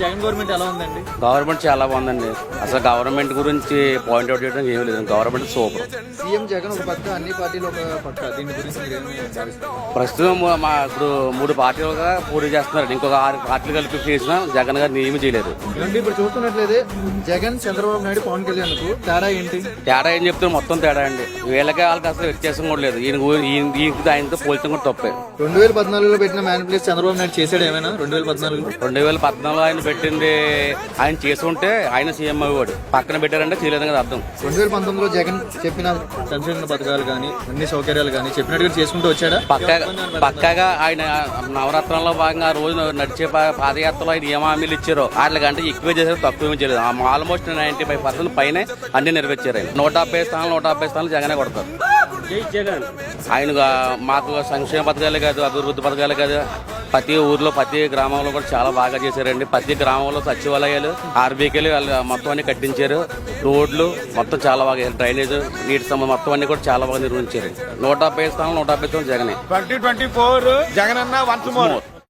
Jagan government ఎలా ఉందండి? Government చాలా బాగుందండి. అసలు గవర్నమెంట్ గురించి పాయింట్ అవుట్ చేయడం ఏమీ లేదు. Government super. సీఎం జగన్ ఒక పక్క, అన్ని పార్టీలు ఒక పక్క. దీని గురించి మీరు ఏమి భావిస్తారు? ప్రస్తుతం ఇప్పుడు 3 పార్టీలుగా పోటీ చేస్తున్నారు. ఇంకొక 6 పార్టీలు కలిపి చేసినా జగన్ గారిని ఏమీ చేయలేదు. ఇప్పుడు చూస్తున్నట్లయితే జగన్, చంద్రబాబు నాయుడు, పవన్ కళ్యాణ్ కు తేడా ఏంటి? తేడా ఏం చెప్తారు? మొత్తం తేడా అండి. వీళ్ళకి వాళ్ళకి అసలు వ్యత్యాసం కూడా లేదు. ఈయనకి ఆయనతో పోల్చడం కూడా తప్పే. 2014లో పెట్టిన మేనిఫెస్టో చంద్రబాబు నాయుడు చేశాడు ఏమైనా? 2014 ఆయన పెట్టింది ఆయన చేసుకుంటే ఆయన సీఎం అయ్యేవాడు. పక్కన పెట్టారంటే చేయలేదని కదా అర్థం. 2019లో జగన్ చెప్పిన సంక్షేమ పథకాలు కానీ, అన్ని సౌకర్యాలు కానీ చెప్పినట్టుగా చేసుకుంటూ వచ్చాడా? పక్కాగా ఆయన నవరత్నాల్లో భాగంగా ఆ రోజు నడిచే పాదయాత్రలో ఆయన ఏం హామీలు ఇచ్చారో వాటికంటే ఎక్కువే చేశారు, తక్కువ చేయలేదు. ఆల్మోస్ట్ 95% పైన అన్ని నెరవేర్చారు. ఆయన 170 స్థానాలు జగనే కొడతారు. ఆయన మాకు సంక్షేమ పథకాలే కాదు, అభివృద్ధి పథకాలే కాదు, ప్రతి ఊర్లో ప్రతి గ్రామంలో కూడా చాలా బాగా చేశారండి. ప్రతి గ్రామంలో సచివాలయాలు, ఆర్బీకేలు మొత్తం అన్ని కట్టించారు. రోడ్లు మొత్తం చాలా బాగా, డ్రైనేజ్, నీటి సంబంధం మొత్తం అన్ని కూడా చాలా బాగా నిర్వహించారు. 170 స్థానాలు జగనే. 2024 జగన్ అన్న వన్స్ మోర్.